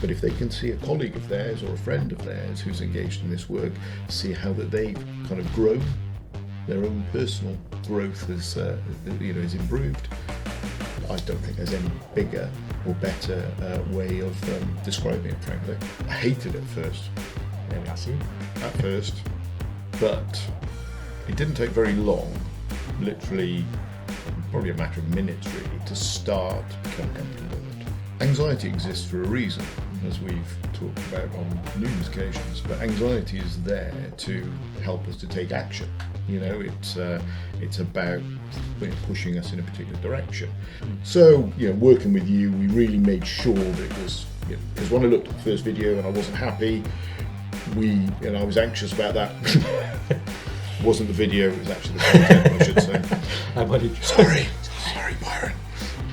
But if they can see a colleague of theirs or a friend of theirs who's engaged in this work, see how that they've kind of grown, their own personal growth has, is improved. I don't think there's any bigger or better way of describing it, frankly. I hated it first. I see. At first, but it didn't take very long, literally probably a matter of minutes really, to start to become comfortable with it. Anxiety exists for a reason, as we've talked about on numerous occasions, but anxiety is there to help us to take action. You know, it's about pushing us in a particular direction. So, working with you, we really made sure that it was, because when I looked at the first video and I wasn't happy, I was anxious about that. It wasn't the video, it was actually the content, I should say. Sorry, Byron.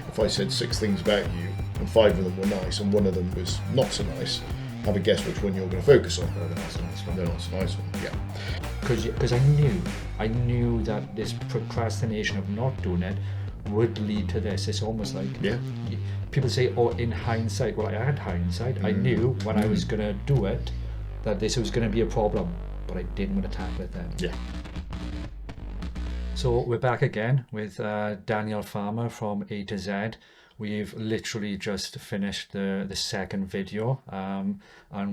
If I said 6 things about you and 5 of them were nice and 1 of them was not so nice, have a guess which one you're going to focus on. The not so nice one. The not so nice one, yeah. Because I knew that this procrastination of not doing it would lead to this. It's almost like people say, oh, in hindsight. Well, I had hindsight. I knew when I was going to do it that this was going to be a problem, but I didn't want to tackle it then. Yeah. So we're back again with Daniel Farmer from A to Z. We've literally just finished the second video, and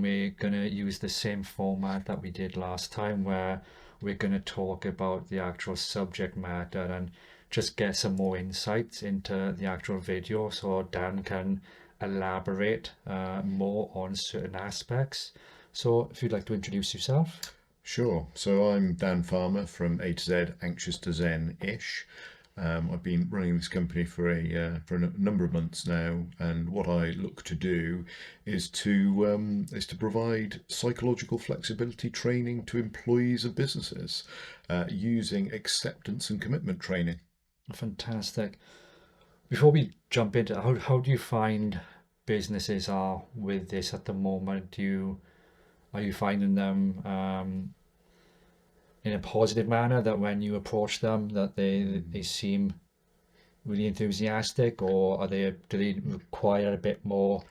we're going to use the same format that we did last time, where we're going to talk about the actual subject matter and just get some more insights into the actual video so Dan can elaborate more on certain aspects. So if you'd like to introduce yourself. Sure. So I'm Dan Farmer from A to Z, Anxious to Zen-ish. I've been running this company for a number of months now, and what I look to do is to provide psychological flexibility training to employees of businesses using acceptance and commitment training. Fantastic. Before we jump into how do you find businesses are with this at the moment? Are you finding them in a positive manner, that when you approach them that they seem really enthusiastic, or do they require a bit more?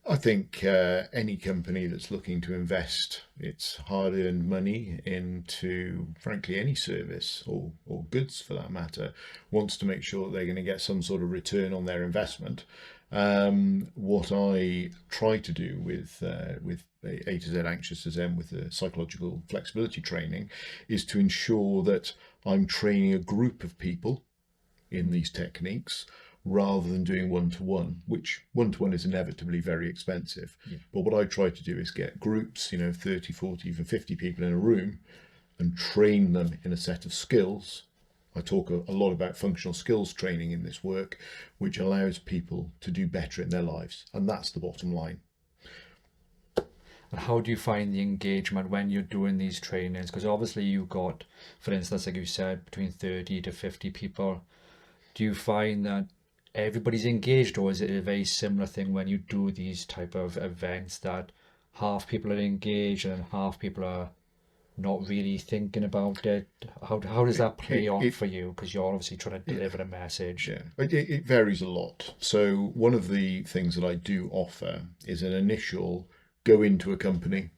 I think any company that's looking to invest its hard-earned money into, frankly, any service or goods for that matter, wants to make sure that they're going to get some sort of return on their investment. What I try to do with A to Z, Anxious to Zen, with the psychological flexibility training, is to ensure that I'm training a group of people in these techniques, rather than doing one-to-one, which one-to-one is inevitably very expensive. Yeah. But what I try to do is get groups, 30, 40, even 50 people in a room, and train them in a set of skills. I talk a lot about functional skills training in this work, which allows people to do better in their lives. And that's the bottom line. And how do you find the engagement when you're doing these trainings? Because obviously you've got, for instance, like you said, between 30 to 50 people. Do you find that everybody's engaged, or is it a very similar thing when you do these type of events, that half people are engaged and half people are not really thinking about it? How does that play on for you? Because you're obviously trying to deliver a message. Yeah, it varies a lot. So one of the things that I do offer is an initial go into a company,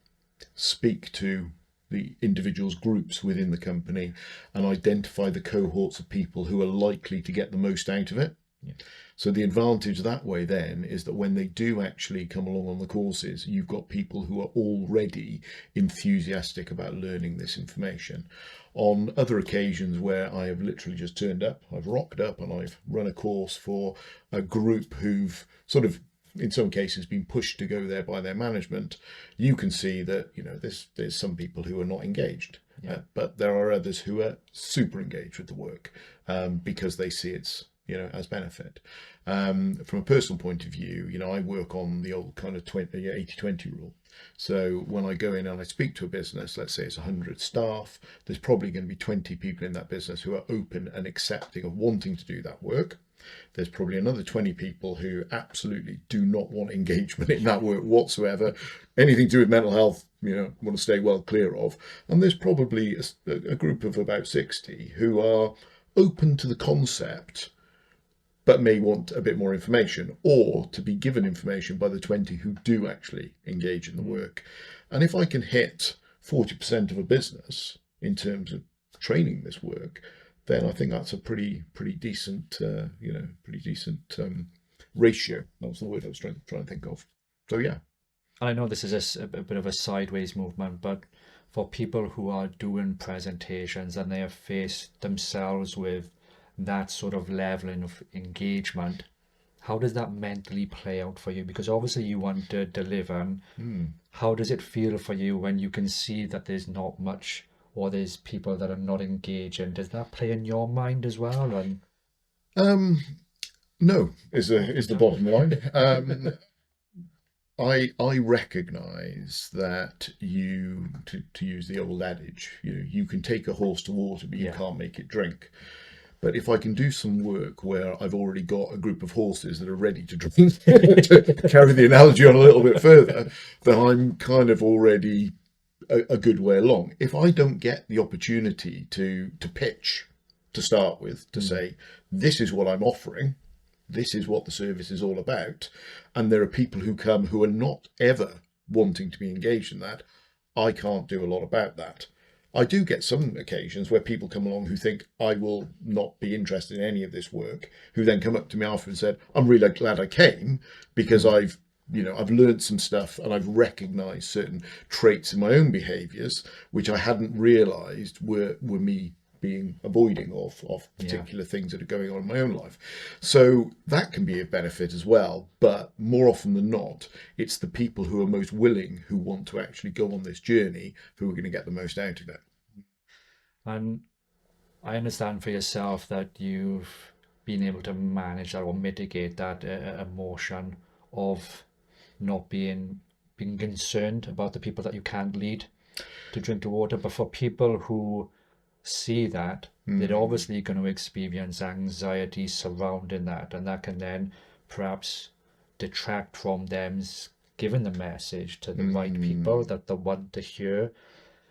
speak to the individuals, groups within the company, and identify the cohorts of people who are likely to get the most out of it. Yeah. So the advantage that way then is that when they do actually come along on the courses, you've got people who are already enthusiastic about learning this information. On other occasions where I have literally just turned up, I've rocked up and I've run a course for a group who've sort of, in some cases, been pushed to go there by their management, you can see that there's some people who are not engaged. Yeah. But there are others who are super engaged with the work because they see it's as benefit. From a personal point of view, I work on the old kind of 80-20 rule. So when I go in and I speak to a business, let's say it's 100 staff, there's probably going to be 20 people in that business who are open and accepting of wanting to do that work. There's probably another 20 people who absolutely do not want engagement in that work whatsoever. Anything to do with mental health, want to stay well clear of. And there's probably a group of about 60 who are open to the concept, but may want a bit more information, or to be given information by the 20 who do actually engage in the work. And if I can hit 40% of a business in terms of training this work, then I think that's a pretty decent, ratio. That was the word I was trying to think of. So yeah. And I know this is a bit of a sideways movement, but for people who are doing presentations and they have faced themselves with that sort of leveling of engagement, how does that mentally play out for you? Because obviously you want to deliver. And how does it feel for you when you can see that there's not much, or there's people that are not engaging? Does that play in your mind as well? And No, is the bottom line. I recognise that to use the old adage, you can take a horse to water, but you can't make it drink. But if I can do some work where I've already got a group of horses that are ready to drink, to carry the analogy on a little bit further, then I'm kind of already a good way along. If I don't get the opportunity to pitch to start with, to say, this is what I'm offering, this is what the service is all about, and there are people who come who are not ever wanting to be engaged in that, I can't do a lot about that. I do get some occasions where people come along who think I will not be interested in any of this work, who then come up to me after and said, I'm really glad I came because I've learned some stuff and I've recognized certain traits in my own behaviors, which I hadn't realized were me being avoiding of particular things that are going on in my own life. So that can be a benefit as well, but more often than not, it's the people who are most willing, who want to actually go on this journey, who are going to get the most out of it. And I understand for yourself that you've been able to manage that or mitigate that emotion of not being concerned about the people that you can't lead to drink the water. But for people who see that, they're obviously going to experience anxiety surrounding that, and that can then perhaps detract from them giving the message to the right people that they want to hear.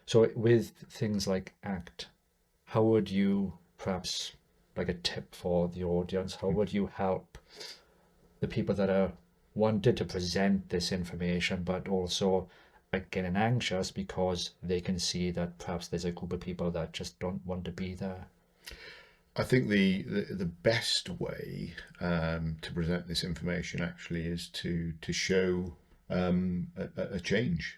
So with things like ACT, how would you, perhaps like a tip for the audience, how would you help the people that are wanted to present this information but also are getting anxious because they can see that perhaps there's a group of people that just don't want to be there? I think the best way to present this information actually is to show a change,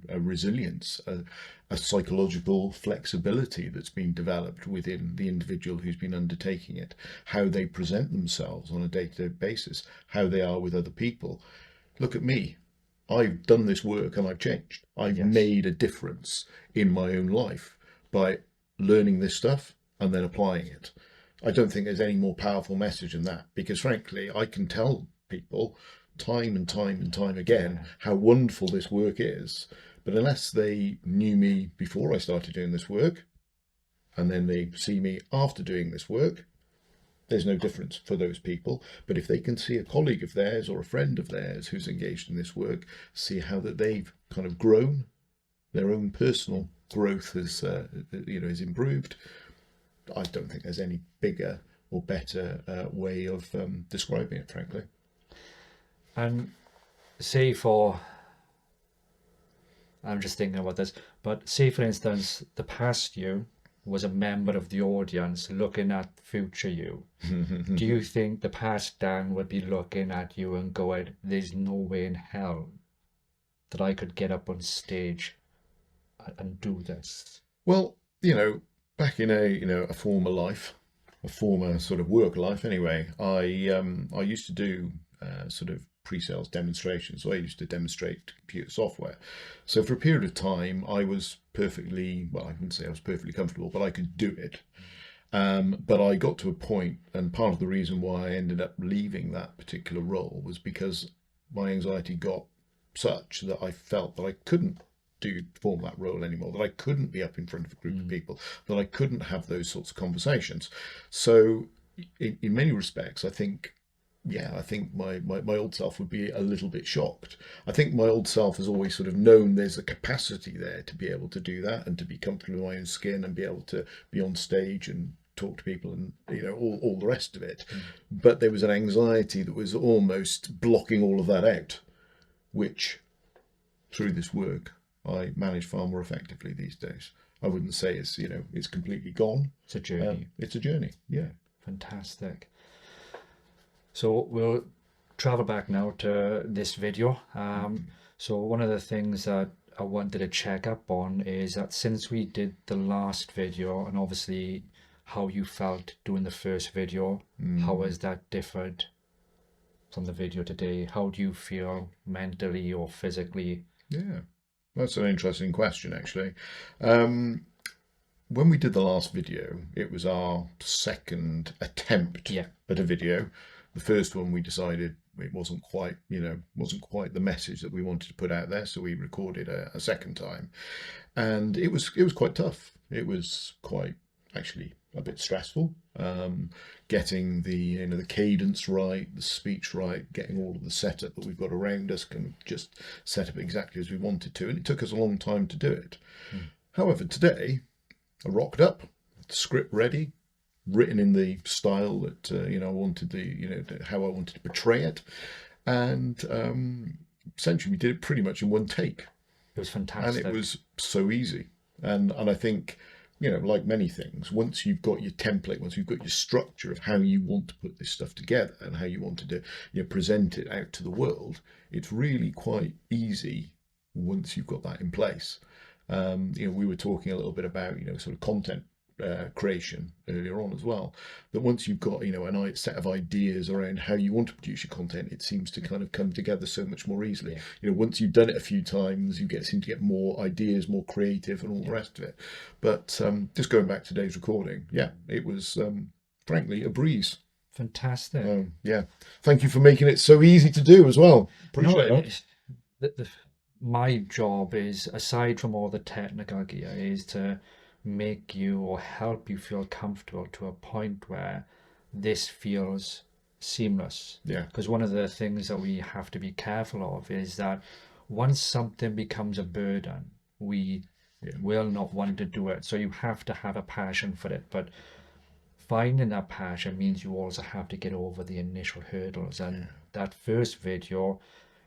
a resilience, a psychological flexibility that's been developed within the individual who's been undertaking it, how they present themselves on a day-to-day basis, how they are with other people. Look at me. I've done this work and I've changed. I've made a difference in my own life by learning this stuff and then applying it. I don't think there's any more powerful message than that, because frankly, I can tell people time and time again how wonderful this work is, but unless they knew me before I started doing this work and then they see me after doing this work, there's no difference for those people. But if they can see a colleague of theirs or a friend of theirs who's engaged in this work, see how that they've kind of grown, their own personal growth has is improved, I don't think there's any bigger or better way of describing it, frankly. And I'm just thinking about this, but say for instance, the past you was a member of the audience looking at future you. Do you think the past Dan would be looking at you and going, there's no way in hell that I could get up on stage and do this? Well, back in a former life, a former sort of work life anyway, I used to do sort of pre-sales demonstrations. So I used to demonstrate computer software. So for a period of time, I was perfectly, well, I wouldn't say I was perfectly comfortable, but I could do it. But I got to a point, and part of the reason why I ended up leaving that particular role was because my anxiety got such that I felt that I couldn't perform that role anymore, that I couldn't be up in front of a group of people, that I couldn't have those sorts of conversations. So in many respects, I think my old self would be a little bit shocked. I think my old self has always sort of known there's a capacity there to be able to do that and to be comfortable in my own skin and be able to be on stage and talk to people and, you know, all the rest of it. But there was an anxiety that was almost blocking all of that out, which through this work, I manage far more effectively these days. I wouldn't say it's, you know, it's completely gone. It's a journey. It's a journey. Yeah. Fantastic. So we'll travel back now to this video. So one of the things that I wanted to check up on is that since we did the last video, and obviously how you felt doing the first video, how has that differed from the video today? How do you feel mentally or physically? Yeah, that's an interesting question, actually. When we did the last video, it was our second attempt Yeah. at a video. The first one we decided it wasn't quite, you know, wasn't quite the message that we wanted to put out there, so we recorded a second time, and it was quite tough. It was quite actually a bit stressful, getting the, you know, the cadence right, the speech right, getting all of the setup that we've got around us can just set up exactly as we wanted to, and it took us a long time to do it. However, today I rocked up, the script ready, written in the style that you know, I wanted the, you know, how I wanted to portray it, and essentially we did it pretty much in one take, It was and fantastic. it was so easy. And I think, you know, like many things, once you've got your template, once you've got your structure of how you want to put this stuff together and how you want to do, you know, present it out to the world, it's really quite easy once you've got that in place. You know, we were talking a little bit about, you know, sort of content creation earlier on as well, that once you've got, you know, a set of ideas around how you want to produce your content, it seems to kind of come together so much more easily. Yeah. You know, once you've done it a few times, you seem to get more ideas, more creative, and all the rest of it. But just going back to today's recording, yeah, it was frankly a breeze. Fantastic. Yeah, thank you for making it so easy to do as well. No, Appreciate it. it's- my job is, aside from all the technical gear, is to make you or help you feel comfortable to a point where this feels seamless. Yeah, Because one of the things that we have to be careful of is that once something becomes a burden, we will not want to do it. So you have to have a passion for it. But finding that passion means you also have to get over the initial hurdles. And that first video,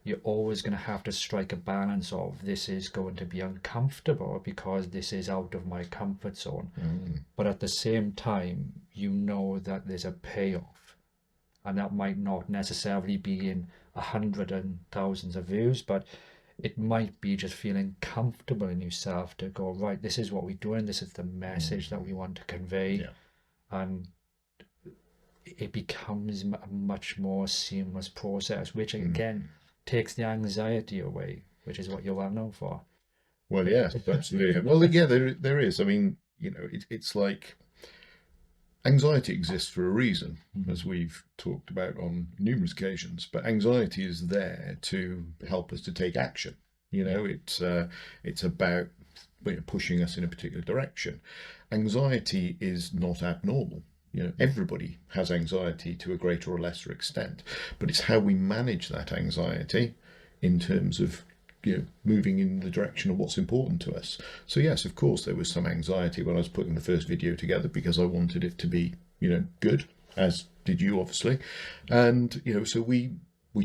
you're always going to have to strike a balance of, this is going to be uncomfortable because this is out of my comfort zone. But at the same time, you know that there's a payoff. And that might not necessarily be in 100 and thousands of views, but it might be just feeling comfortable in yourself to go, right, this is what we're doing, this is the message that we want to convey. Yeah. And it becomes a much more seamless process, which again takes the anxiety away, which is what you're well known for. Well, yes, absolutely. Well, yeah, there is. I mean, you know, it's like anxiety exists for a reason, as we've talked about on numerous occasions. But anxiety is there to help us to take action. You know, it's about, you know, pushing us in a particular direction. Anxiety is not abnormal. You know, everybody has anxiety to a greater or lesser extent, but it's how we manage that anxiety in terms of, you know, moving in the direction of what's important to us. So yes, of course, there was some anxiety when I was putting the first video together because I wanted it to be, you know, good, as did you, obviously. And, you know, so we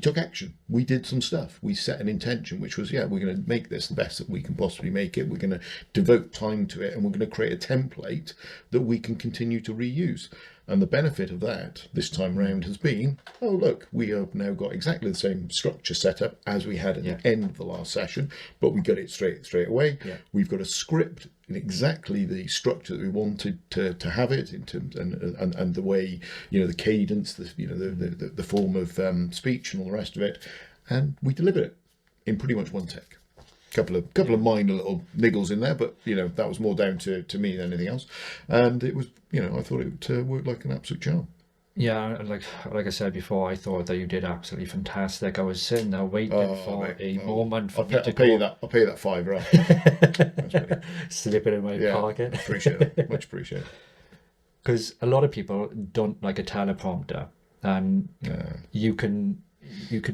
took action. We did some stuff. We set an intention, which was, yeah, we're going to make this the best that we can possibly make it. We're going to devote time to it, and we're going to create a template that we can continue to reuse. And the benefit of that this time round has been, oh, look, we have now got exactly the same structure set up as we had at the end of the last session, but we got it straight away. Yeah. We've got a script in exactly the structure that we wanted to have it in terms, and the way, you know, the cadence, the, you know, the form of speech and all the rest of it, and we delivered it in pretty much one take. Couple of minor little niggles in there, but, you know, that was more down to me than anything else, and it was, you know, I thought it worked like an absolute charm. Yeah, like I said before, I thought that you did absolutely fantastic. I was sitting there waiting for a moment for me to I'll pay you go that. I'll pay you that £5 after. slip it in my Yeah, pocket. appreciate it. Much appreciate it. Because a lot of people don't like a teleprompter, and you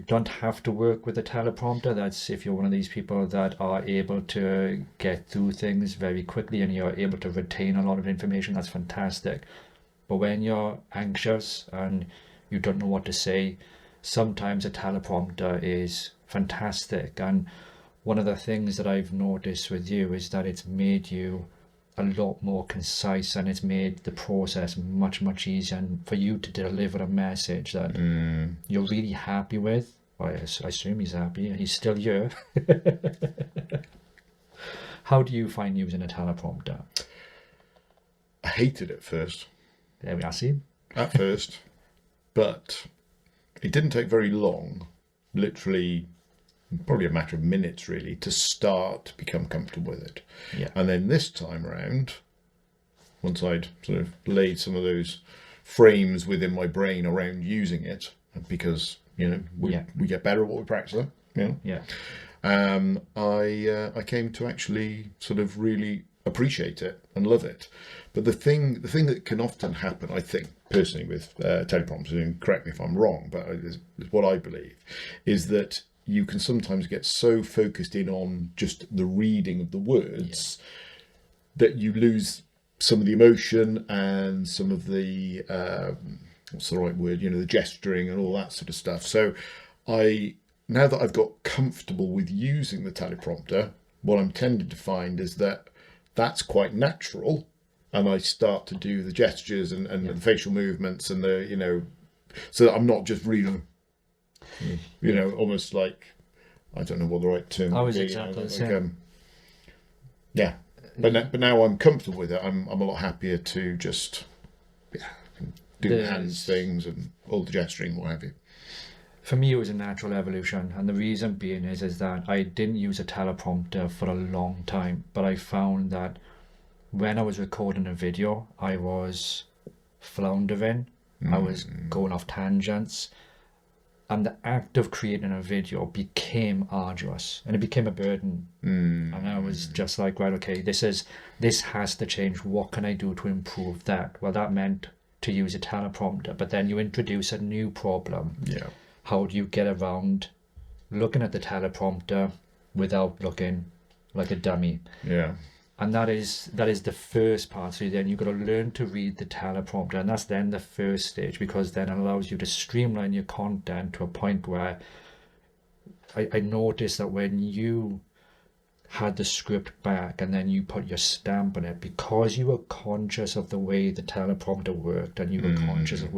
don't have to work with a teleprompter. That's if you're one of these people that are able to get through things very quickly and you're able to retain a lot of information. That's fantastic. But when you're anxious and you don't know what to say, sometimes a teleprompter is fantastic. And one of the things that I've noticed with you is that it's made you a lot more concise, and it's made the process much, much easier, and for you to deliver a message that you're really happy with. I assume he's happy. He's still here. How do you find using a teleprompter? I hated it first, There we are, see? at first, but it didn't take very long, literally probably a matter of minutes really, to start to become comfortable with it. Yeah. And then this time around, once I'd sort of laid some of those frames within my brain around using it, because we get better at what we practice, Yeah. I came to actually sort of really appreciate it and love it. But the thing that can often happen, I think personally, with teleprompters, and correct me if I'm wrong, but is what I believe, is that you can sometimes get so focused in on just the reading of the words that you lose some of the emotion and some of the what's the right word, the gesturing and all that sort of stuff. So now that I've got comfortable with using the teleprompter, what I'm tending to find is that that's quite natural, and I start to do the gestures and the facial movements and so that I'm not just reading, almost like, I don't know what the right term I was would be, exactly the like, same. yeah. But now I'm comfortable with it. I'm a lot happier to just do the hands things and all the gesturing, what have you. For me, it was a natural evolution, and the reason being is that I didn't use a teleprompter for a long time, but I found that when I was recording a video, I was floundering, I was going off tangents, and the act of creating a video became arduous, and it became a burden. And I was just like, right, okay, this has to change. What can I do to improve that? Well, that meant to use a teleprompter, but then you introduce a new problem. Yeah. How do you get around looking at the teleprompter without looking like a dummy? Yeah. And that is the first part. So then you've got to learn to read the teleprompter, and that's then the first stage, because then it allows you to streamline your content to a point where I noticed that when you had the script back and then you put your stamp on it, because you were conscious of the way the teleprompter worked, and you were conscious of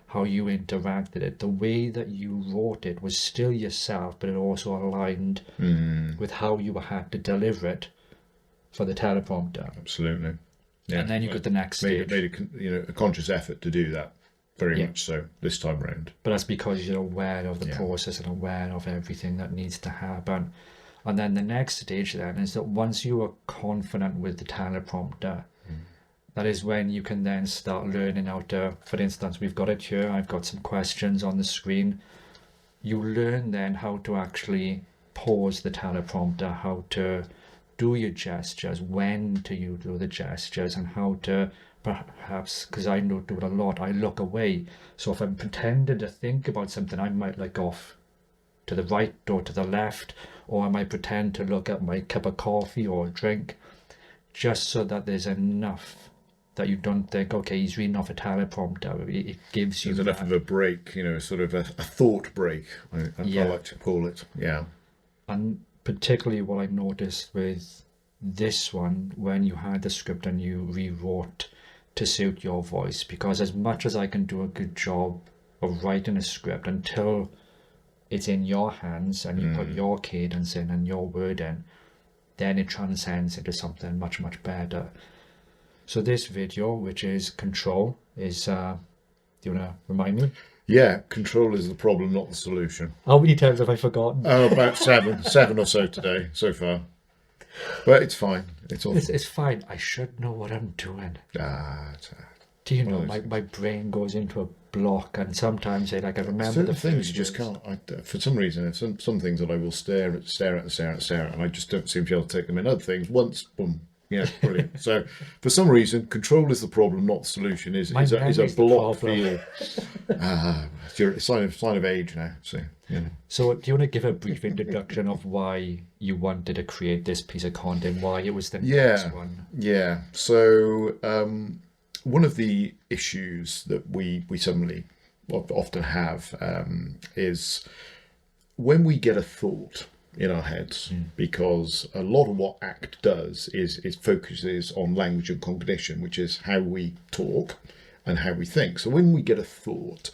how you interacted it, the way that you wrote it was still yourself, but it also aligned with how you had to deliver it for the teleprompter. Absolutely. Yeah. And then you got the next stage. Made a conscious effort to do that, very much so, this time round. But that's because you're aware of the process and aware of everything that needs to happen. And then the next stage then is that once you are confident with the teleprompter, that is when you can then start learning how to, for instance, we've got it here, I've got some questions on the screen. You learn then how to actually pause the teleprompter, how to do your gestures, when to you do the gestures, and how to perhaps, because I do it a lot, I look away. So if I'm pretending to think about something, I might look off to the right or to the left, or I might pretend to look at my cup of coffee or drink, just so that there's enough that you don't think, okay, he's reading off a teleprompter. It gives you enough of a break, sort of a thought break, I like to call it. Yeah. And particularly what I noticed with this one, when you had the script and you rewrote to suit your voice, because as much as I can do a good job of writing a script, until it's in your hands and you put your cadence in and your word in, then it transcends into something much, much better. So this video, which is Control, is, do you want to remind me? Yeah, control is the problem, not the solution. How many times have I forgotten? Oh, about seven or so today, so far. But it's fine. It's all It's fine. I should know what I'm doing. Do you know, my brain goes into a block, and sometimes I remember certain the things you just can't. For some reason, some things that I will stare at, and I just don't seem to be able to take them in. Other things, once, boom. Yeah, brilliant. So, for some reason, control is the problem, not the solution. Is a block for you. It's a sign of age now. So, So, do you want to give a brief introduction of why you wanted to create this piece of content? Why it was the next one? Yeah. So, one of the issues that we suddenly often have is when we get a thought in our heads, because a lot of what ACT does is it focuses on language and cognition, which is how we talk and how we think. So when we get a thought,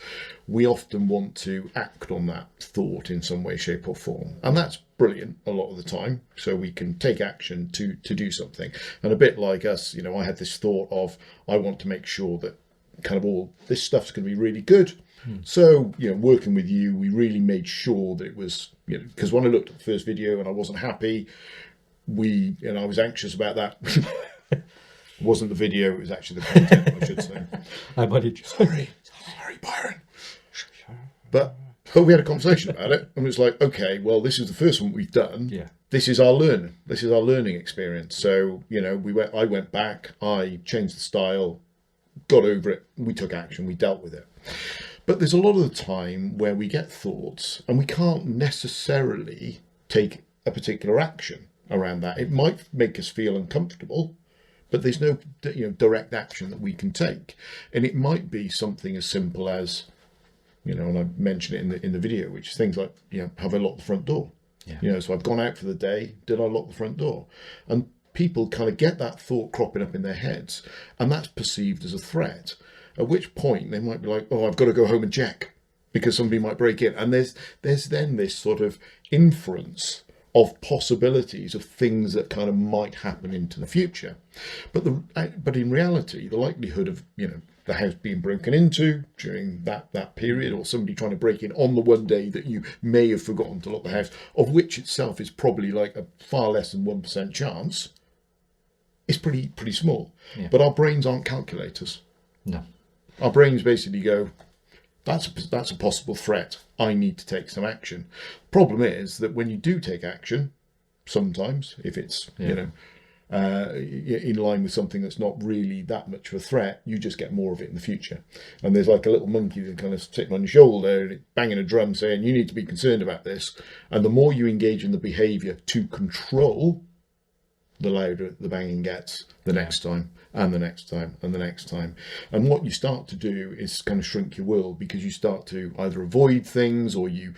we often want to act on that thought in some way, shape or form. And that's brilliant a lot of the time. So we can take action to do something. And a bit like us, I had this thought of, I want to make sure that kind of all this stuff's going to be really good. So, working with you, we really made sure that it was, because when I looked at the first video and I wasn't happy, I was anxious about that. It wasn't the video, it was actually the content, I should say. Sorry, Byron. But we had a conversation about it, and it was like, okay, well, this is the first one we've done. Yeah. This is our learning. This is our learning experience. So, I went back, I changed the style, got over it, we took action, we dealt with it. But there's a lot of the time where we get thoughts and we can't necessarily take a particular action around that. It might make us feel uncomfortable, but there's no direct action that we can take. And it might be something as simple as, and I mentioned it in the video, which is things like, have I locked the front door? Yeah. So I've gone out for the day, did I lock the front door? And people kind of get that thought cropping up in their heads, and that's perceived as a threat. At which point they might be like, oh, I've got to go home and check because somebody might break in. And there's then this sort of inference of possibilities of things that kind of might happen into the future. But in reality, the likelihood of, the house being broken into during that period, or somebody trying to break in on the one day that you may have forgotten to lock the house, of which itself is probably like a far less than 1% chance, is pretty small. Yeah. But our brains aren't calculators. No. Our brains basically go, that's a possible threat. I need to take some action. Problem is that when you do take action, sometimes if it's in line with something that's not really that much of a threat, you just get more of it in the future. And there's like a little monkey that kind of sitting on your shoulder and banging a drum saying, you need to be concerned about this. And the more you engage in the behaviour to control, the louder the banging gets the next time and the next time and the next time. And what you start to do is kind of shrink your world, because you start to either avoid things or you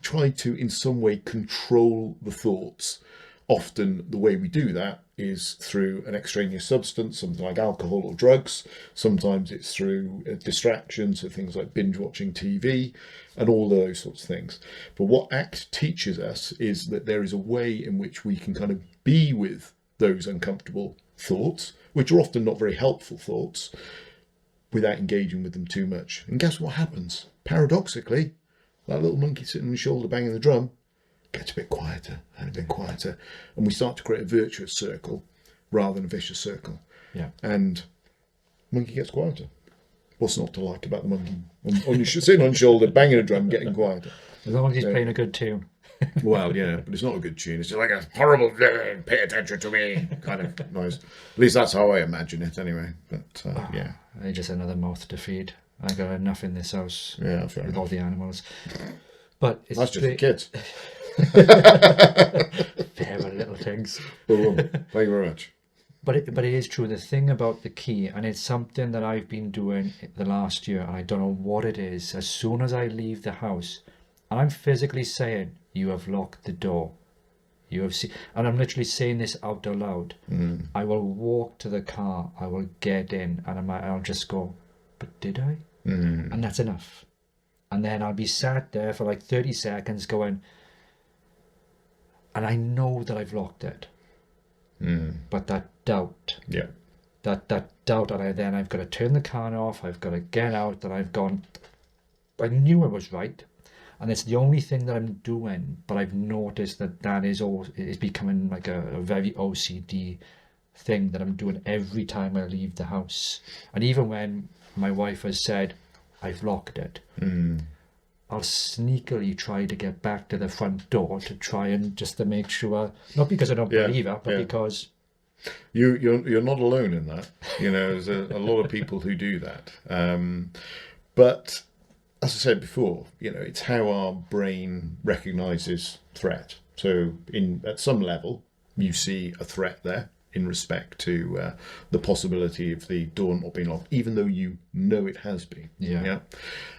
try to in some way control the thoughts. Often the way we do that is through an extraneous substance, something like alcohol or drugs. Sometimes it's through distractions, so things like binge watching TV and all those sorts of things. But what ACT teaches us is that there is a way in which we can kind of be with those uncomfortable thoughts, which are often not very helpful thoughts, without engaging with them too much. And guess what happens? Paradoxically, that little monkey sitting on your shoulder banging the drum gets a bit quieter and a bit quieter, and we start to create a virtuous circle rather than a vicious circle. Yeah. And monkey gets quieter. What's not to like about the monkey sitting on your shoulder, banging a drum, getting quieter? As long as he's playing a good tune. Well, yeah, but it's not a good tune. It's just like a horrible, pay attention to me kind of noise. At least that's how I imagine it, anyway. But yeah, Just another mouth to feed. I got enough in this house yeah, fair with enough. all the animals. But it's That's just the kids. Fair little things. Boom. Thank you very much. But it is true. The thing about the key, and it's something that I've been doing the last year, and I don't know what it is. As soon as I leave the house, and I'm physically saying, "You have locked the door. You have seen," and I'm literally saying this out loud. I will walk to the car. I will get in, and I'll just go, "But did I?" And that's enough. And then I'll be sat there for like 30 seconds going, and I know that I've locked it. But that doubt, Yeah. that doubt, and I've got to turn the car off, I've got to get out, and I've gone, I knew I was right, and it's the only thing that I'm doing, but I've noticed that is becoming like a very OCD thing that I'm doing every time I leave the house. And even when my wife has said, I've locked it, I'll sneakily try to get back to the front door to try and just to make sure, not because I don't believe her, but because you're not alone in that. There's a lot of people who do that. But as I said before, it's how our brain recognizes threat. So at some level, you see a threat there. in respect to the possibility of the door not being locked, even though you know it has been. Yeah.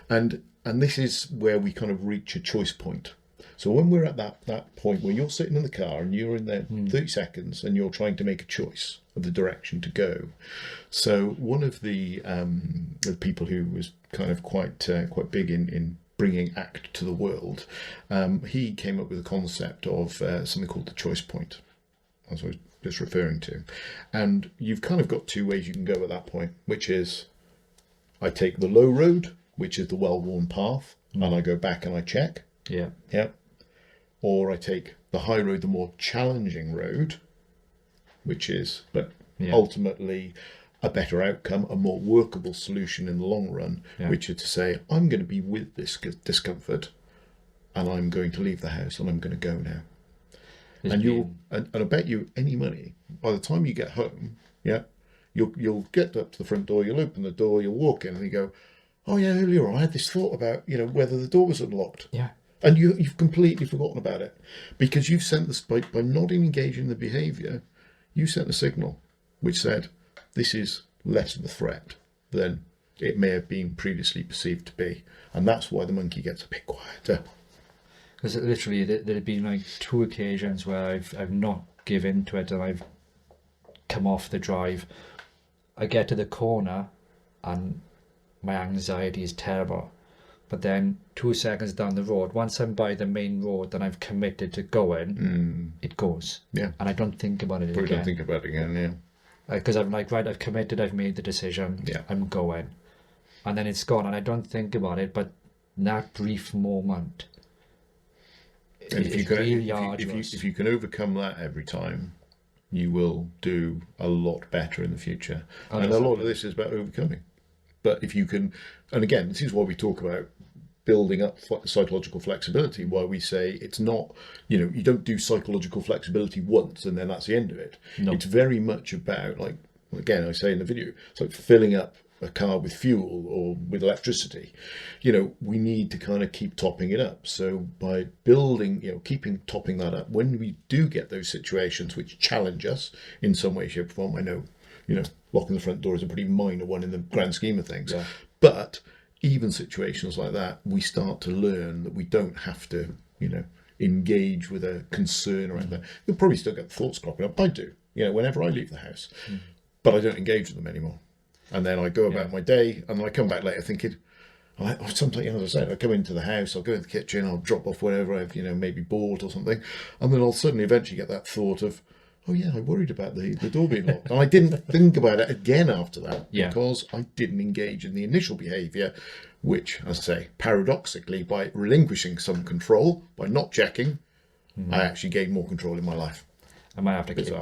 And this is where we kind of reach a choice point. So when we're at that point where you're sitting in the car and you're in there 30 seconds and you're trying to make a choice of the direction to go. So one of the people who was kind of quite big in bringing ACT to the world, he came up with a concept of something called the choice point, as I was just referring to. And you've kind of got two ways you can go at that point, which is I take the low road, which is the well-worn path, and I go back and I check. Yeah. Or I take the high road, the more challenging road, which is, but Yeah. ultimately a better outcome, a more workable solution in the long run, which is to say, I'm going to be with this discomfort and I'm going to leave the house and I'm going to go now. And I bet you any money, by the time you get home, you'll get up to the front door, you'll open the door, you'll walk in and you go, oh yeah, earlier on I had this thought about, whether the door was unlocked. Yeah. And you've completely forgotten about it because you've sent the spike by not engaging the behaviour. You sent a signal which said this is less of a threat than it may have been previously perceived to be, and that's why the monkey gets a bit quieter. Because literally there have been like 2 occasions where I've not given to it and I've come off the drive. I get to the corner and my anxiety is terrible. But then 2 seconds down the road, once I'm by the main road and I've committed to going, it goes. Yeah. And I don't think about it Probably again. don't think about it again, yeah. Because I'm like, right, I've committed, I've made the decision, I'm going. And then it's gone and I don't think about it, but that brief moment And is really arduous. if you can overcome that every time, you will do a lot better in the future. And a lot of this is about overcoming. But if you can, and again, this is why we talk about building up psychological flexibility, why we say it's not, you don't do psychological flexibility once and then that's the end of it. No. It's very much about, like, again, I say in the video, it's like filling up a car with fuel or with electricity. We need to kind of keep topping it up. So by building, keeping topping that up, when we do get those situations which challenge us in some way, shape or form, I know, locking the front door is a pretty minor one in the grand scheme of things. Yeah. But even situations like that, we start to learn that we don't have to, engage with a concern around that. You'll probably still get thoughts cropping up. I do, whenever I leave the house, but I don't engage with them anymore. And then I go about my day and I come back later thinking, sometimes, as I said, I come into the house, I'll go in the kitchen, I'll drop off whatever I've, maybe bought or something. And then I'll suddenly eventually get that thought of, oh yeah, I worried about the door being locked. And I didn't think about it again after that because I didn't engage in the initial behaviour, which, as I say, paradoxically, by relinquishing some control, by not checking, I actually gained more control in my life. I might have to keep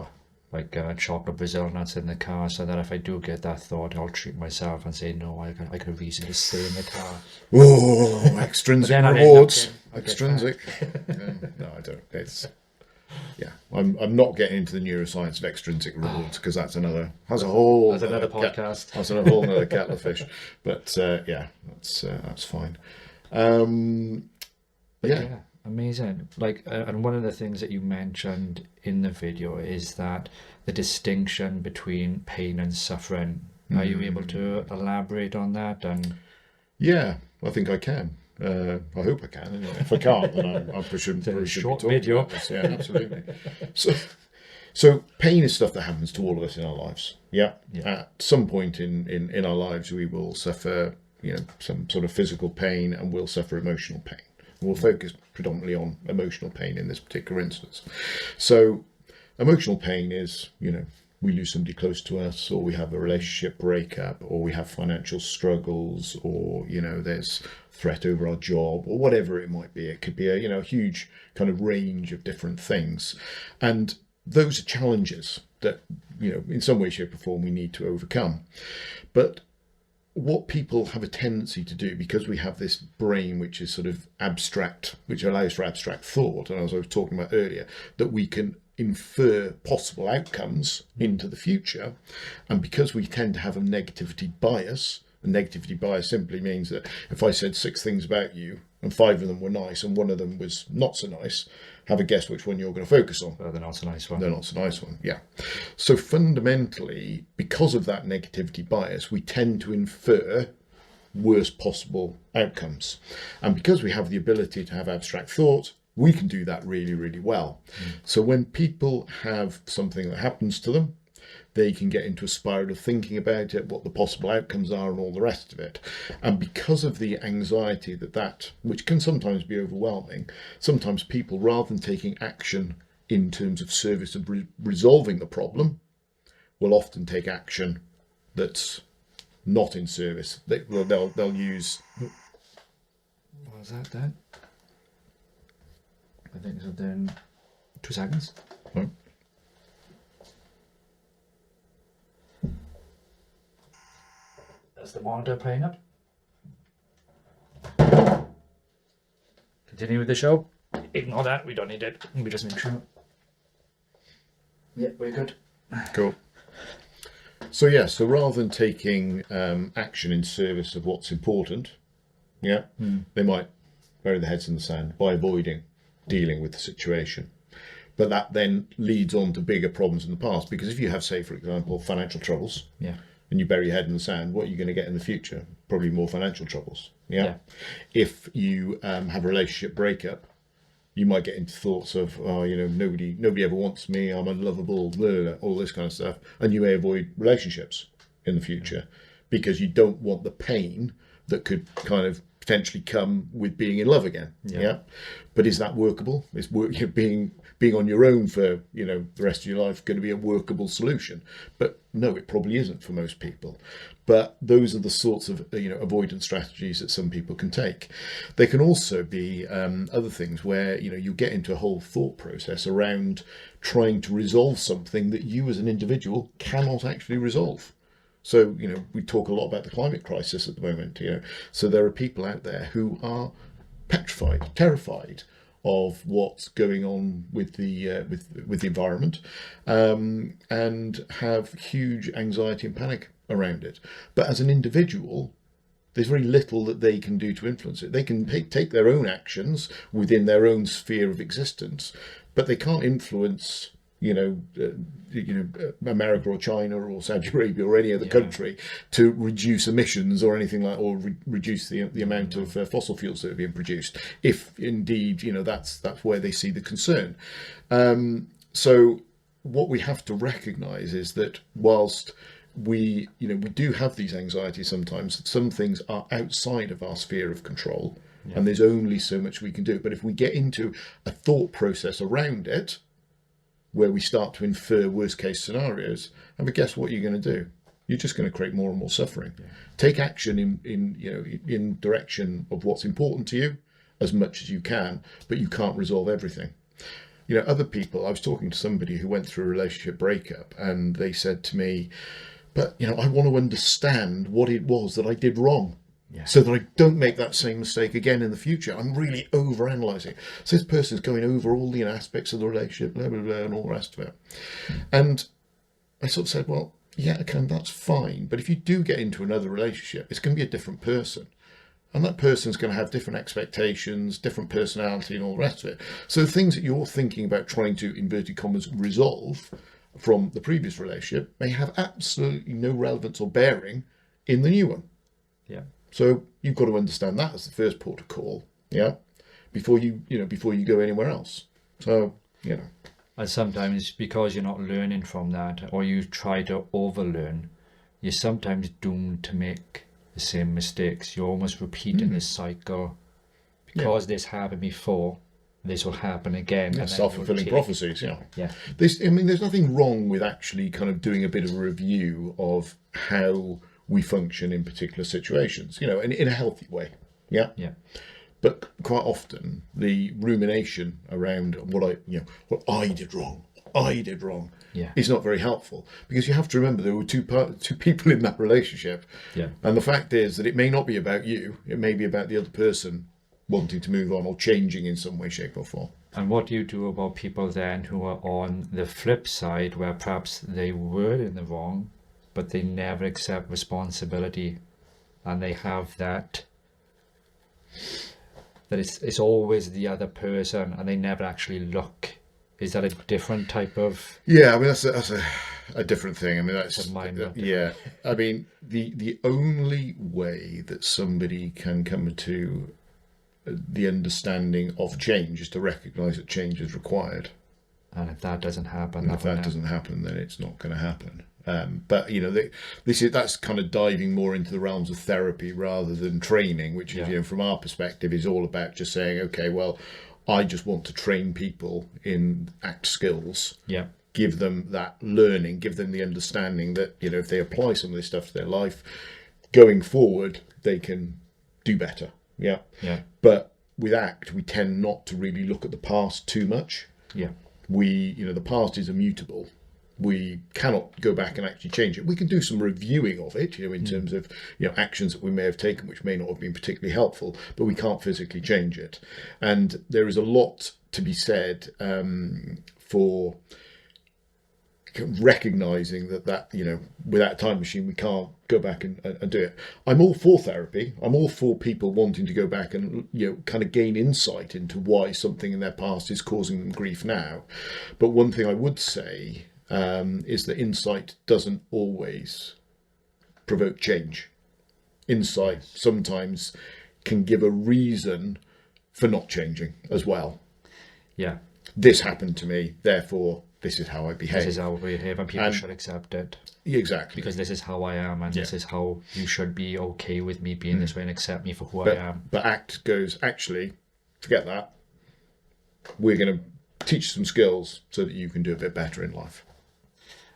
like chocolate Brazil nuts in the car so that if I do get that thought, I'll treat myself and say, no, I could reasonably stay in the car. Oh, extrinsic rewards. Extrinsic. No, I don't. It's... Yeah, I'm not getting into the neuroscience of extrinsic rewards because that's another podcast. That's a whole other kettle of fish. But that's fine. Amazing. Like, and one of the things that you mentioned in the video is that the distinction between pain and suffering. Are you able to elaborate on that? And yeah, I think I can. I hope I can. Anyway. If I can't, then I should be talking video. about this. Yeah, absolutely. So pain is stuff that happens to all of us in our lives. Yeah. At some point in our lives, we will suffer, some sort of physical pain, and we'll suffer emotional pain. We'll focus predominantly on emotional pain in this particular instance. So emotional pain is, we lose somebody close to us, or we have a relationship breakup, or we have financial struggles, or, there's threat over our job, or whatever it might be. It could be a huge kind of range of different things. And those are challenges that, in some way, shape or form, we need to overcome. But what people have a tendency to do, because we have this brain which is sort of abstract, which allows for abstract thought, and as I was talking about earlier, that we can infer possible outcomes into the future, and because we tend to have a negativity bias simply means that if I said 6 things about you and 5 of them were nice and 1 of them was not so nice, have a guess which one you're going to focus on. Well, they're not so nice one. They're not so nice one, yeah. So fundamentally, because of that negativity bias, we tend to infer worst possible outcomes. And because we have the ability to have abstract thought, we can do that really, really well. So when people have something that happens to them, they can get into a spiral of thinking about it, what the possible outcomes are and all the rest of it. And because of the anxiety that which can sometimes be overwhelming, sometimes people, rather than taking action in terms of service of resolving the problem, will often take action that's not in service. They'll use... What was that then? I think it's within 2 seconds. Right. That's the monitor playing up. Continue with the show. Ignore that, we don't need it. We just make sure. Yeah, we're good. Cool. So yeah, so rather than taking action in service of what's important, yeah, they might bury their heads in the sand by avoiding dealing with the situation. But that then leads on to bigger problems in the past, because if you have, say, for example, financial troubles, Yeah. and you bury your head in the sand, what are you going to get in the future? Probably more financial troubles. Yeah. If you have a relationship breakup, you might get into thoughts of, oh, you know, nobody ever wants me, I'm unlovable, blah, blah, blah, all this kind of stuff, and you may avoid relationships in the future because you don't want the pain that could kind of potentially come with being in love again. Yeah. But is that workable? Is being on your own for, you know, the rest of your life going to be a workable solution? But no, it probably isn't for most people. But those are the sorts of, you know, avoidance strategies that some people can take. They can also be other things where, you know, you get into a whole thought process around trying to resolve something that you as an individual cannot actually resolve. So, you know, we talk a lot about the climate crisis at the moment, you know, so there are people out there who are petrified, terrified of what's going on with the environment, and have huge anxiety and panic around it. But as an individual, there's very little that they can do to influence it. They can take their own actions within their own sphere of existence, but they can't influence, America or China or Saudi Arabia or any other country to reduce emissions or anything like, or reduce the amount of fossil fuels that are being produced. If indeed, you know, that's where they see the concern. So what we have to recognise is that whilst we do have these anxieties sometimes, some things are outside of our sphere of control, and there's only so much we can do. But if we get into a thought process around it, where we start to infer worst case scenarios, and guess what you're going to do? You're just going to create more and more suffering. Take action in direction of what's important to you as much as you can, but you can't resolve everything. You know, other people, I was talking to somebody who went through a relationship breakup, and they said to me, but, you know, I want to understand what it was that I did wrong. So that I don't make that same mistake again in the future. I'm really overanalyzing. So this person's going over all the aspects of the relationship, blah, blah, blah, and all the rest of it. And I sort of said, well, yeah, okay, that's fine. But if you do get into another relationship, it's going to be a different person. And that person's going to have different expectations, different personality, and all the rest of it. So the things that you're thinking about trying to, inverted commas, resolve from the previous relationship may have absolutely no relevance or bearing in the new one. Yeah. So you've got to understand that as the first port of call, before you go anywhere else. So, you know. And sometimes because you're not learning from that, or you try to overlearn, you're sometimes doomed to make the same mistakes. You're almost repeating this cycle. Because this happened before, this will happen again. Yeah, self-fulfilling prophecies, Yeah. There's nothing wrong with actually kind of doing a bit of a review of how we function in particular situations, and in a healthy way. Yeah. But quite often the rumination around what I did wrong is not very helpful, because you have to remember there were two people in that relationship. And the fact is that it may not be about you, it may be about the other person wanting to move on or changing in some way, shape or form. And what do you do about people then who are on the flip side, where perhaps they were in the wrong, but they never accept responsibility, and they have that that it's always the other person and they never actually look. Is that a different type of Yeah, I mean that's a different thing. I mean that's mind? Not yeah. different. I mean the only way that somebody can come to the understanding of change is to recognise that change is required. And if that doesn't happen, And if that doesn't happen, then it's not going to happen. But you know, that's kind of diving more into the realms of therapy rather than training, which is, Yeah. you know, from our perspective, is all about just saying, okay, well, I just want to train people in ACT skills, Yeah. give them that learning, give them the understanding that, you know, if they apply some of this stuff to their life going forward, they can do better. Yeah. Yeah. But with ACT, we tend not to really look at the past too much. Yeah. You know, the past is immutable. We cannot go back and actually change it. We can do some reviewing of it, you know, in terms of, you know, actions that we may have taken which may not have been particularly helpful, but we can't physically change it. And there is a lot to be said for recognizing that, you know, without a time machine we can't go back and do it. I'm all for therapy. I'm all for people wanting to go back and, you know, kind of gain insight into why something in their past is causing them grief now. But one thing I would say is that insight doesn't always provoke change. Insight sometimes can give a reason for not changing as well. Yeah. This happened to me, therefore this is how I behave. This is how we behave, and people And- should accept it Exactly. because this is how I am, and this Yeah. is how you should be okay with me being this way and accept me for who But, I am. but ACT goes, actually, forget that. We're going to teach some skills so that you can do a bit better in life.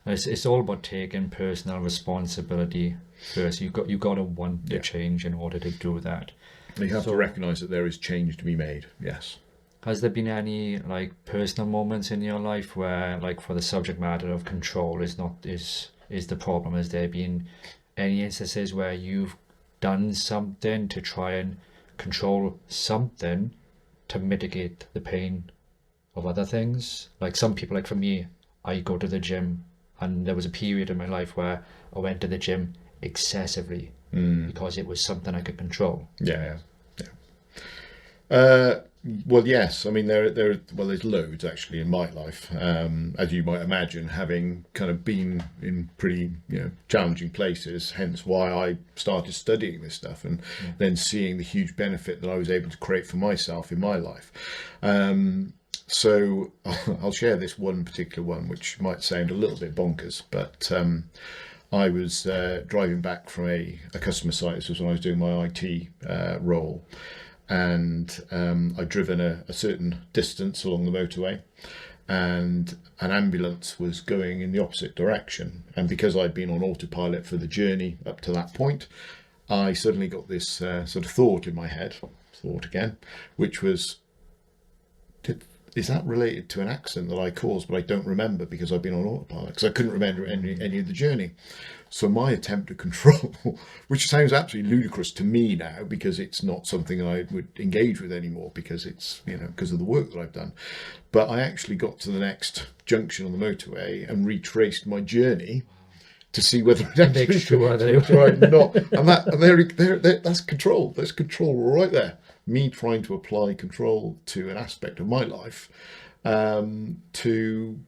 It's all about taking personal responsibility first. You got to want to Yeah. change in order to do that. You have So- to recognise that there is change to be made. Yes. Has there been any like personal moments in your life where, like, for the subject matter of control is the problem? Has there been any instances where you've done something to try and control something to mitigate the pain of other things? Like some people, like for me, I go to the gym, and there was a period in my life where I went to the gym excessively because it was something I could control. Yeah. Well, yes. I mean, there's loads actually in my life, as you might imagine, having kind of been in pretty, you know, challenging places. Hence why I started studying this stuff, and then seeing the huge benefit that I was able to create for myself in my life. So I'll share this one particular one, which might sound a little bit bonkers, but I was driving back from a customer site. This was when I was doing my IT role. And I'd driven a certain distance along the motorway, and an ambulance was going in the opposite direction. And because I'd been on autopilot for the journey up to that point, I suddenly got this sort of thought in my head, which was, is that related to an accident that I caused, but I don't remember because I've been on autopilot, because I couldn't remember any of the journey. So my attempt to control, which sounds absolutely ludicrous to me now, because it's not something I would engage with anymore, because it's, you know, because of the work that I've done. But I actually got to the next junction on the motorway and retraced my journey to see whether it actually Make sure that it- right, not, and there, that's control. There's control right there. Me trying to apply control to an aspect of my life, to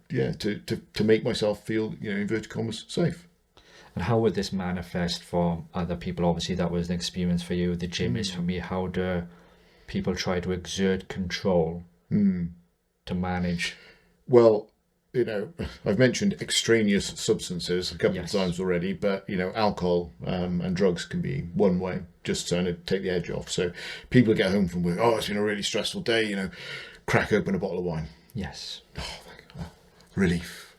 make myself feel, you know, inverted commas, safe. And how would this manifest for other people? Obviously, that was an experience for you. The gym is for me. How do people try to exert control to manage? Well, you know, I've mentioned extraneous substances a couple Yes. of times already, but, you know, alcohol and drugs can be one way, just trying to take the edge off. So people get home from work, oh, it's been a really stressful day, you know, crack open a bottle of wine. Yes. Relief.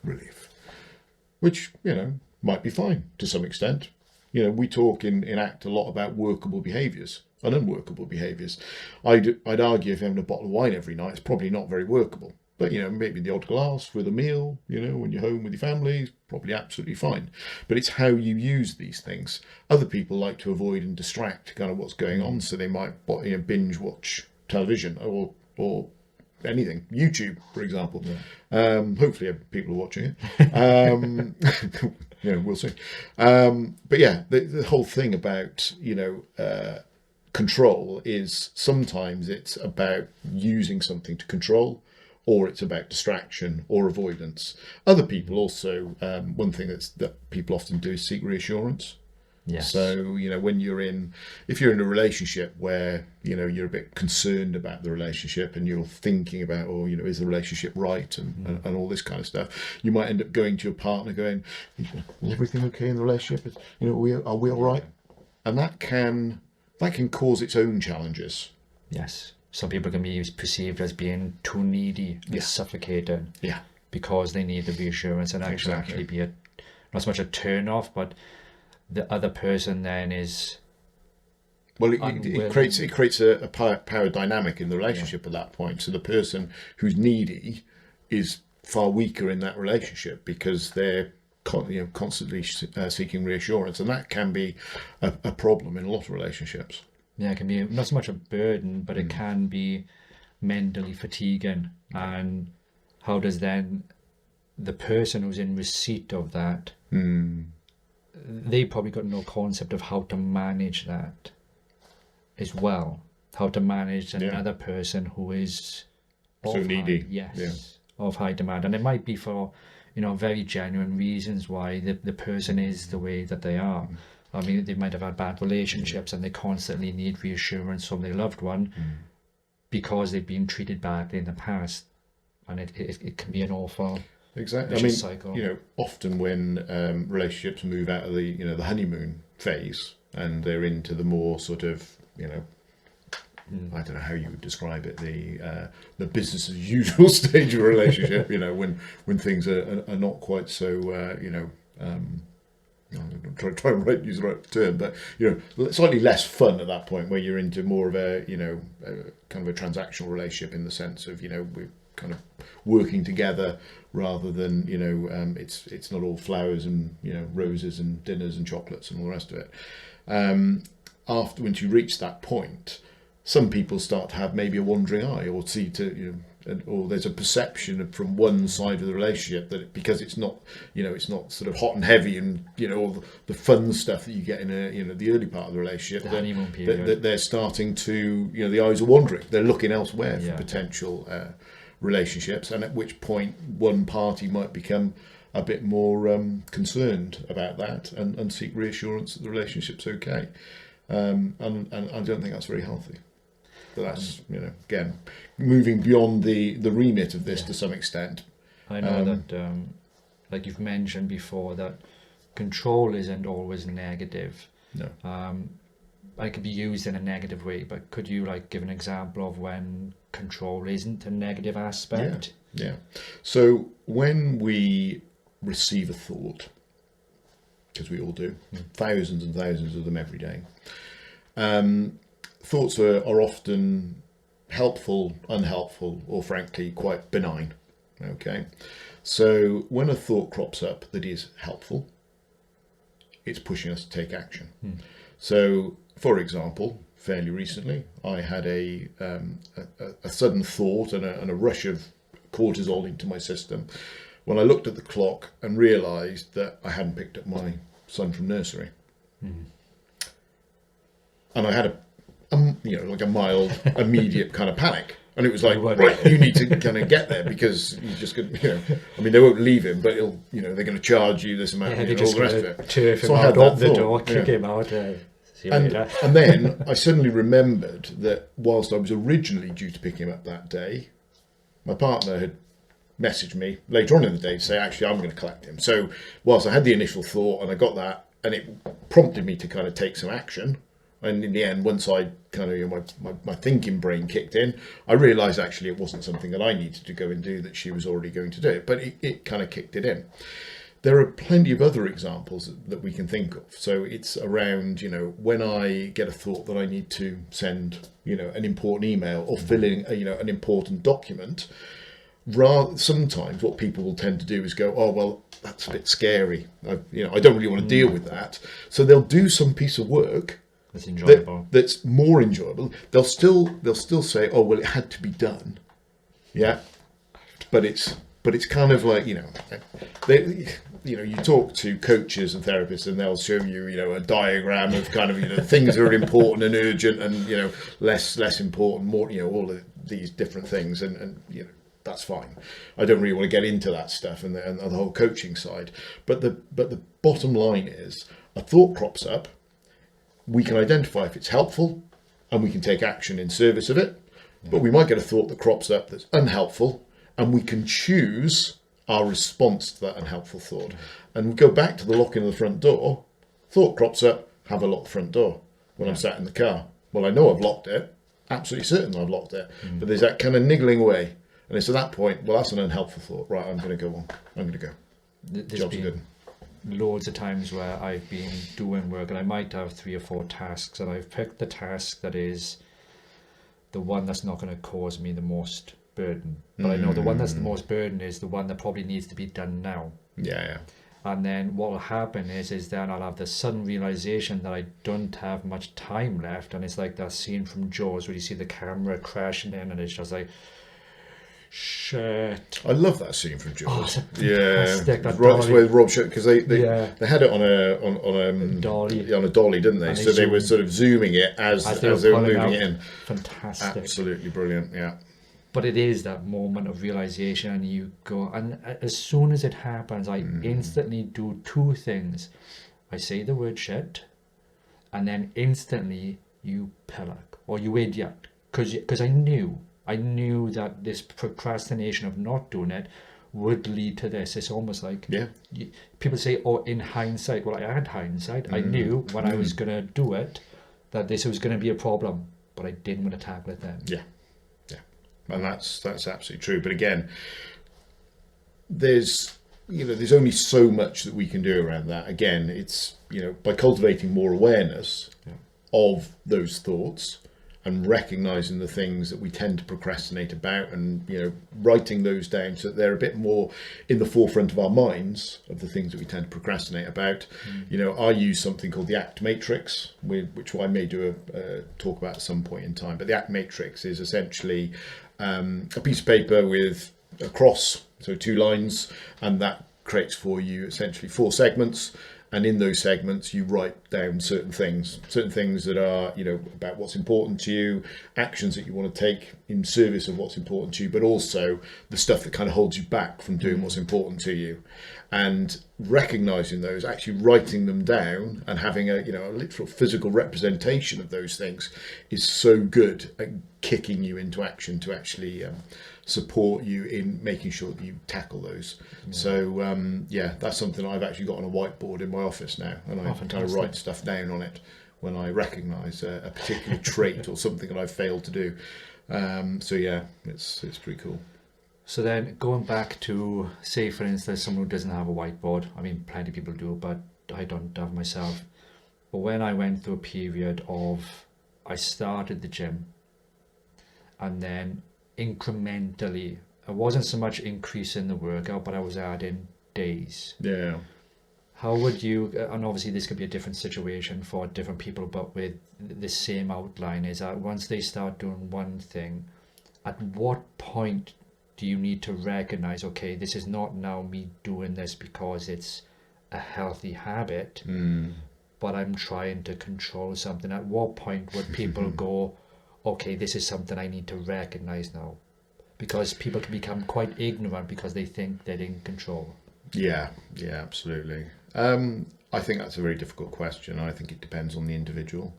Which, you know, might be fine to some extent. You know, we talk in ACT a lot about workable behaviours and unworkable behaviours. I'd argue if having a bottle of wine every night is probably not very workable. But, you know, maybe the odd glass with a meal, you know, when you're home with your family, is probably absolutely fine. But it's how you use these things. Other people like to avoid and distract kind of what's going on, so they might, you know, binge watch television or anything, YouTube, for example. Hopefully people are watching it. You know, we'll see. But yeah, the whole thing about, you know, control is sometimes it's about using something to control, or it's about distraction or avoidance. Other people also, one thing that people often do is seek reassurance. Yes. So, when if you're in a relationship where, you're a bit concerned about the relationship and you're thinking about, is the relationship right and all this kind of stuff, you might end up going to your partner going, is everything okay in the relationship? Are we all right? And that can cause its own challenges. Yes. Some people can be perceived as being too needy and suffocating. Yeah. Because they need the reassurance, and actually be not so much a turn off, but the other person then is. Well, it creates a power dynamic in the relationship at that point. So the person who's needy is far weaker in that relationship because they're constantly seeking reassurance, and that can be a problem in a lot of relationships. Yeah, it can be not so much a burden, but it can be mentally fatiguing. And how does then the person who's in receipt of that, they probably got no concept of how to manage that as well. How to manage another person who is so needy. Of high demand. And it might be for, very genuine reasons why the person is the way that they are. I mean, they might have had bad relationships and they constantly need reassurance from their loved one because they've been treated badly in the past. And it can be an awful cycle. Often when relationships move out of the honeymoon phase and they're into the more sort of, I don't know how you would describe it, the business as usual stage of a relationship, when things are not quite so, I'm trying to use the right term, but slightly less fun at that point, where you're into more of a kind of a transactional relationship in the sense of we're kind of working together rather than it's not all flowers and roses and dinners and chocolates and all the rest of it. After once you reach that point, some people start to have maybe a wandering eye or see to or there's a perception from one side of the relationship that because it's not it's not sort of hot and heavy and all the fun stuff that you get in the early part of the relationship, the honeymoon period, that they're starting to the eyes are wandering, they're looking elsewhere for potential relationships, and at which point one party might become a bit more concerned about that and seek reassurance that the relationship's okay, and I don't think that's very healthy. So that's again moving beyond the remit of this to some extent. I know that like you've mentioned before, that control isn't always negative. No. It could be used in a negative way, but could you give an example of when control isn't a negative aspect? Yeah. So when we receive a thought, because we all do, thousands and thousands of them every day, thoughts are often helpful, unhelpful, or frankly quite benign. Okay, so when a thought crops up that is helpful, it's pushing us to take action. So, for example, fairly recently, I had a sudden thought and a rush of cortisol into my system when I looked at the clock and realised that I hadn't picked up my son from nursery, and I had a mild, immediate kind of panic. And it was like, right, you need to kind of get there because you just could, I mean, they won't leave him, but he'll, they're going to charge you this amount, all the rest of it. Turf him out, open the door, kick him out. And then I suddenly remembered that whilst I was originally due to pick him up that day, my partner had messaged me later on in the day to say, actually, I'm going to collect him. So whilst I had the initial thought and I got that, and it prompted me to kind of take some action. And in the end, once I kind of, my thinking brain kicked in, I realised actually it wasn't something that I needed to go and do, that she was already going to do. But it kind of kicked it in. There are plenty of other examples that we can think of. So it's around, when I get a thought that I need to send, an important email or fill in, an important document. Sometimes what people will tend to do is go, oh, well, that's a bit scary. I don't really want to deal with that. So they'll do some piece of work that's enjoyable. That's more enjoyable. They'll still say, oh, well, it had to be done. Yeah. But it's kind of like, you talk to coaches and therapists, and they'll show you, a diagram of kind of, things that are important and urgent, and less important, more, all of these different things, and that's fine. I don't really want to get into that stuff and the whole coaching side, but the bottom line is, a thought crops up, we can identify if it's helpful, and we can take action in service of it. But we might get a thought that crops up that's unhelpful, and we can choose our response to that unhelpful thought. And we go back to the locking of the front door. Thought crops up, have a lock the front door when I'm sat in the car. Well, I know I've locked it, absolutely certain I've locked it, but there's that kind of niggling away. And it's at that point, well, that's an unhelpful thought. Right, I'm going to go on. I'm going to go. There's Job's been good. loads of times where I've been doing work and I might have 3 or 4 tasks, and I've picked the task that is the one that's not going to cause me the most burden. But I know the one that's the most burden is the one that probably needs to be done now. Yeah. And then what will happen is then I'll have the sudden realization that I don't have much time left, and it's like that scene from Jaws where you see the camera crashing in, and it's just like, shit. I love that scene from Jaws. fantastic, that right dolly. with Rob because they Yeah. had it on a Dolly. on a dolly, didn't they? And they So they were zoomed- sort of zooming it as they were pulling moving out. it in. Fantastic. Absolutely brilliant. Yeah. But it is that moment of realization, and you go, and as soon as it happens, I instantly do 2 things. I say the word shit, and then instantly you pillock or you idiot, because I knew that this procrastination of not doing it would lead to this. It's almost like, people say, oh, in hindsight. Well, I had hindsight. I knew when I was going to do it that this was going to be a problem, but I didn't want to tackle it then. Yeah. And that's absolutely true. But again, there's only so much that we can do around that. Again, it's by cultivating more awareness of those thoughts and recognizing the things that we tend to procrastinate about, and writing those down so that they're a bit more in the forefront of our minds of the things that we tend to procrastinate about. I use something called the ACT matrix, which I may do a talk about at some point in time. But the ACT matrix is essentially a piece of paper with a cross, so 2 lines, and that creates for you essentially 4 segments. And in those segments, you write down certain things that are, about what's important to you, actions that you want to take in service of what's important to you, but also the stuff that kind of holds you back from doing what's important to you. And recognizing those, actually writing them down and having a literal physical representation of those things is so good at kicking you into action to actually support you in making sure that you tackle those. So that's something I've actually got on a whiteboard in my office now, and I kind of write stuff down on it when I recognize a particular trait or something that I've failed to do. It's pretty cool. So then going back to, say for instance, someone who doesn't have a whiteboard. I mean, plenty of people do, but I don't have myself. But when I went through a period of, I started the gym, and then incrementally, it wasn't so much increasing the workout, but I was adding days. Yeah. How would you, and obviously this could be a different situation for different people, but with the same outline, is that once they start doing one thing, at what point do you need to recognize, okay, this is not now me doing this because it's a healthy habit, but I'm trying to control something? At what point would people go, okay, this is something I need to recognize now? Because people can become quite ignorant because they think they're in control. Yeah, absolutely. I think that's a very difficult question. I think it depends on the individual.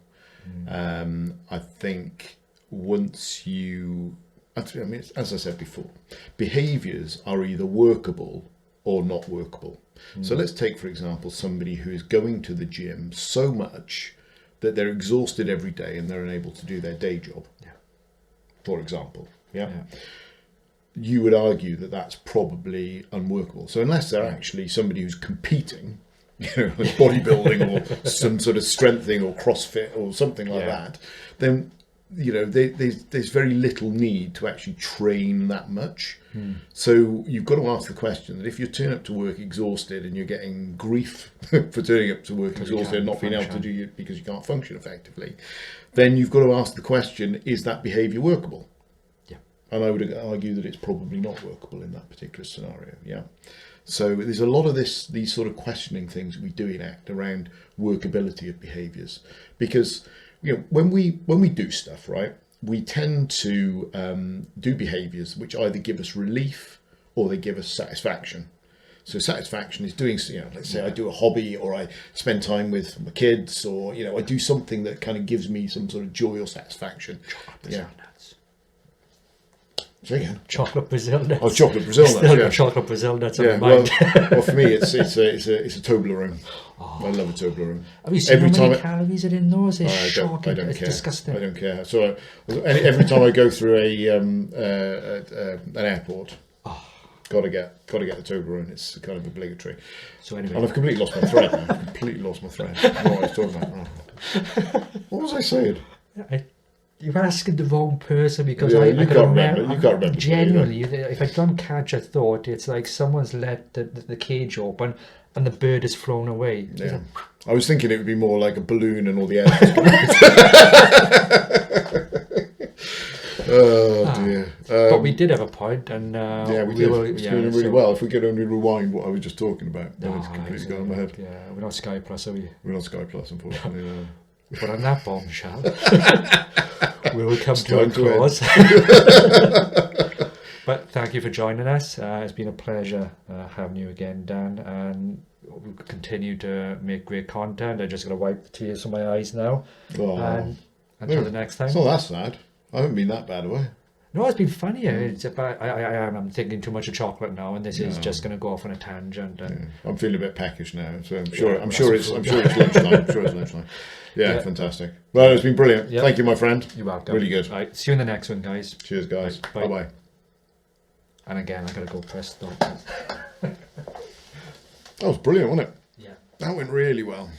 I think once you, as I said before, behaviours are either workable or not workable. So let's take, for example, somebody who is going to the gym so much that they're exhausted every day and they're unable to do their day job, for example. You would argue that that's probably unworkable. So unless they're actually somebody who's competing, with bodybuilding or some sort of strengthening or CrossFit or something like that, then there's very little need to actually train that much. So you've got to ask the question that if you turn up to work exhausted and you're getting grief for turning up to work exhausted and not being able to do it because you can't function effectively, then you've got to ask the question, is that behaviour workable? And I would argue that it's probably not workable in that particular scenario. Yeah. So there's a lot of these sort of questioning things that we do in ACT around workability of behaviours, because when we do stuff, right, we tend to do behaviours which either give us relief or they give us satisfaction. So satisfaction is doing, let's say I do a hobby, or I spend time with my kids, or I do something that kind of gives me some sort of joy or satisfaction. Brazil nuts. Say again. Chocolate Brazil nuts. Oh, chocolate Brazil nuts. Still Yeah. got chocolate Brazil nuts on Yeah. my mind. Well, for me, it's a Toblerone. Oh. I love a Toblerone. Have you seen Every how many time calories are in those? It's I shocking. don't It's care. disgusting. I don't care. So every time I go through an airport, gotta get the Toblerone. It's kind of obligatory. So anyway, And I've completely lost my thread. I've completely lost my thread. I don't know what I was talking about. Oh. What was I saying? you're asking the wrong person, because Yeah, I you can can't remember. You can't remember. Genuinely, if I don't catch a thought, it's like someone's let the cage open and the bird has flown away. Yeah. I was thinking it would be more like a balloon and all the air. Just coming out. Oh dear. But we did have a point, and Yeah, we did. It's doing really well. If we could only rewind what I was just talking about, then it's completely gone in my head. Yeah, we're not Sky Plus, are we? We're on Sky Plus, unfortunately. No. But on that bombshell, we will come to a time to end. close. But thank you for joining us. It's been a pleasure having you again, Dan, and we'll continue to make great content. I'm just going to wipe the tears from my eyes now. Oh. And until the next time. It's not that sad. I haven't been that bad, have I? No, it's been funnier. It's about, I'm thinking too much of chocolate now, and this is just going to go off on a tangent. And I'm feeling a bit peckish now, so I'm sure. Yeah, I'm sure it's lunchtime. I'm sure it's lunchtime. Yeah, Yeah. fantastic. Well, it's been brilliant. Yeah. Thank you, my friend. You're welcome. Really good. Right, see you in the next one, guys. Cheers, guys. Right, bye. Bye bye. And again, I got to go press stop. That was brilliant, wasn't it? Yeah. That went really well.